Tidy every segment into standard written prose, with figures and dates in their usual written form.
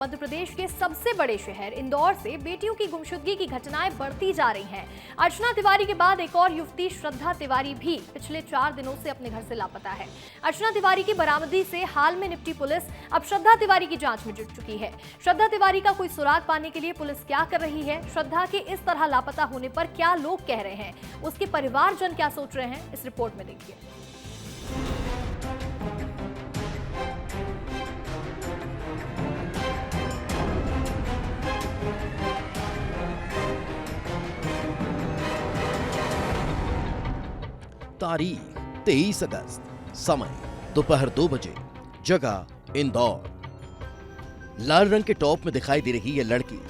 मध्य प्रदेश के सबसे बड़े शहर इंदौर से बेटियों की गुमशुदगी की घटनाएं बढ़ती जा रही हैं। अर्चना तिवारी के बाद एक और युवती श्रद्धा तिवारी भी पिछले 4 दिनों से अपने घर से लापता है। अर्चना तिवारी की बरामदी से हाल में निपटी पुलिस अब श्रद्धा तिवारी की जांच में जुट चुकी है। श्रद्धा तिवारी का कोई सुराग पाने के लिए पुलिस क्या कर रही है, श्रद्धा के इस तरह लापता होने पर क्या लोग कह रहे हैं, उसके परिवारजन क्या सोच रहे हैं, इस रिपोर्ट में देखिए। तारीख 23 अगस्त, समय दोपहर 2 बजे, जगह इंदौर। लाल रंग के टॉप में दिखाई दे रही ये लड़की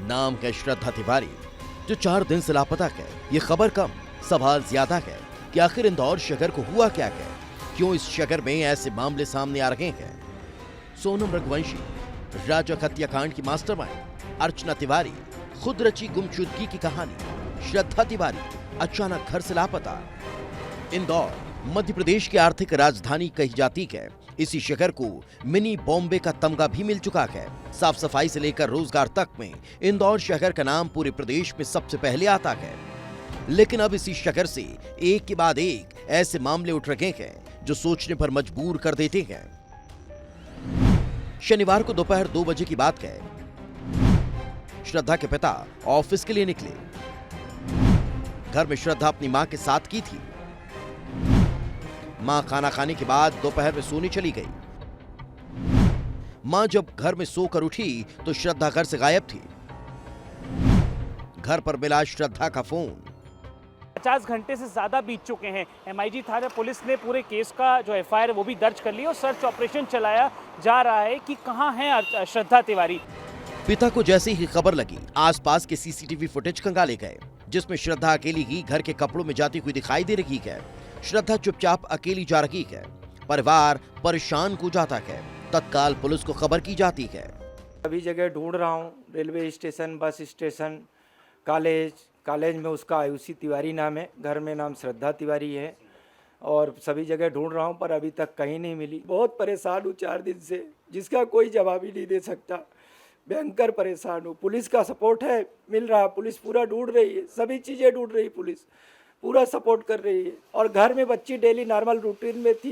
नाम है श्रद्धा तिवारी, जो 4 दिन से लापता है। ये खबर कम, सवाल ज्यादा है कि आखिर इंदौर शहर को हुआ क्या है, क्यों इस शहर में ऐसे मामले सामने आ रहे हैं। सोनम रघुवंशी, राजक हत्याकांड की मास्टरमाइंड अर्चना तिवारी, खुद रची गुमशुदगी की कहानी। श्रद्धा तिवारी अचानक घर से लापता। इंदौर मध्य प्रदेश की आर्थिक राजधानी कही जाती है। इसी शहर को मिनी बॉम्बे का तमगा भी मिल चुका है। साफ सफाई से लेकर रोजगार तक में इंदौर शहर का नाम पूरे प्रदेश में सबसे पहले आता है। लेकिन अब इसी शहर से एक के बाद एक ऐसे मामले उठ रहे हैं जो सोचने पर मजबूर कर देते हैं। शनिवार को दोपहर 2 बजे की बात है। श्रद्धा के पिता ऑफिस के लिए निकले। घर में श्रद्धा अपनी मां के साथ की थी। मां खाना खाने के बाद दोपहर में सोने चली गई। मां जब घर में सोकर उठी तो श्रद्धा घर से गायब थी। घर पर मिला श्रद्धा का फोन। 50 घंटे से ज्यादा बीत चुके हैं। MIG थाना पुलिस ने पूरे केस का जो FIR है वो भी दर्ज कर लिया और सर्च ऑपरेशन चलाया जा रहा है कि कहां है श्रद्धा तिवारी। पिता को जैसे ही खबर लगी, आसपास के CCTV फुटेज खंगाले गए, जिसमें श्रद्धा अकेली ही घर के कपड़ों में जाती हुई दिखाई दे रही है। श्रद्धा चुपचाप अकेली जा रही है। परिवार परेशान हो जाता है। तत्काल पुलिस को खबर की जाती है। सभी जगह ढूंढ रहा हूँ, railway station, bus station, college में उसका आयुषी तिवारी नाम है, घर में नाम श्रद्धा तिवारी है और सभी जगह ढूंढ रहा हूँ पर अभी तक कहीं नहीं मिली। बहुत परेशान हूँ 4 दिन से, जिसका कोई जवाब ही नहीं दे सकता। भयंकर परेशान हूँ। पुलिस का सपोर्ट है, मिल रहा, पुलिस पूरा ढूंढ रही है, सभी चीज़ें ढूंढ रही, पुलिस पूरा सपोर्ट कर रही है। और घर में बच्ची डेली नॉर्मल रूटीन में थी,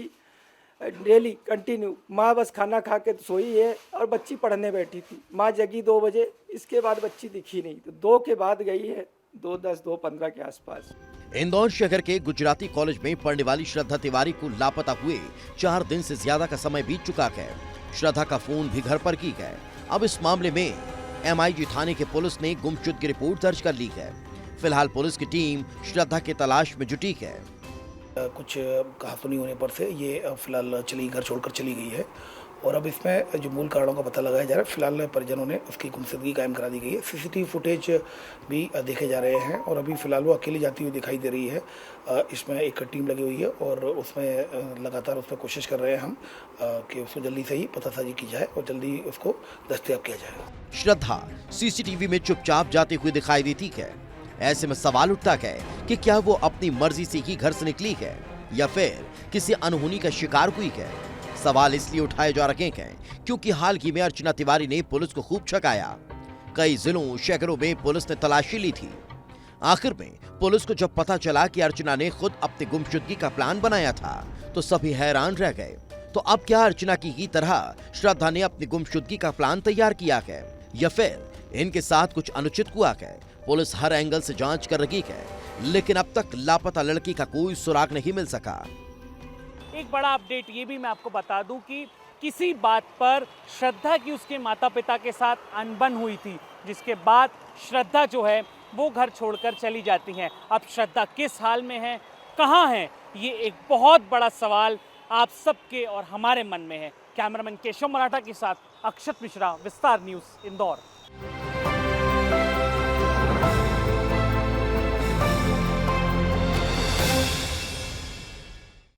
डेली कंटिन्यू। माँ बस खाना खा के सोई है और बच्ची पढ़ने बैठी थी। माँ जगी 2 बजे, इसके बाद बच्ची दिखी नहीं, तो 2 के बाद गई है, 2:10 2:15 के आसपास। इंदौर शहर के गुजराती कॉलेज में पढ़ने वाली श्रद्धा तिवारी को लापता हुए 4 दिन से ज्यादा का समय बीत चुका है। श्रद्धा का फोन भी घर पर की है। अब इस मामले में MIG थाने के पुलिस ने गुमशुदगी रिपोर्ट दर्ज कर ली है। फिलहाल पुलिस की टीम श्रद्धा की तलाश में जुटी है। कुछ कहा सुनी होने पर से ये फिलहाल घर छोड़कर चली गई है और अब इसमें जो मूल कारणों का पता लगाया जा रहा है। फिलहाल परिजनों ने उसकी गुमशुदगी कायम करा दी गई है। CCTV फुटेज भी देखे जा रहे हैं और अभी फिलहाल वो अकेली जाती हुई दिखाई दे रही है। इसमें एक टीम लगी हुई है और उसमें लगातार उसमें कोशिश कर रहे हैं हम कि उसको जल्दी से ही पतासाजी की जाए और जल्दी उसको दस्तयाब किया जाए। श्रद्धा CCTV में चुपचाप जाती हुई दिखाई देती है। ऐसे में सवाल उठता है कि क्या वो अपनी मर्जी से ही घर से निकली है या फिर किसी अनहोनी का शिकार हुई है। सवाल इसलिए उठाए जा रहे हैं क्योंकि हाल ही में अर्चना तिवारी ने पुलिस को खूब छकाया। कई जिलों शहरों में पुलिस ने तलाशी ली थी। आखिर में पुलिस को जब पता चला कि अर्चना ने खुद अपनी गुमशुदगी का प्लान बनाया था तो सभी हैरान रह गए। तो अब क्या अर्चना की ही तरह श्रद्धा ने अपनी गुमशुदगी का प्लान तैयार किया है या फिर इनके साथ कुछ अनुचित हुआ है? पुलिस हर एंगल से जांच कर रही है, लेकिन अब तक लापता लड़की का कोई सुराग नहीं मिल सका। एक बड़ा अपडेट ये भी मैं आपको बता दूं कि किसी बात पर श्रद्धा की उसके माता पिता के साथ अनबन हुई थी, जिसके बाद श्रद्धा जो है वो घर छोड़कर चली जाती हैं। अब श्रद्धा किस हाल में है, कहां है, ये एक बहुत बड़ा सवाल आप सबके और हमारे मन में है। कैमरामैन केशव मराठा के साथ अक्षत मिश्रा, विस्तार न्यूज़, इंदौर।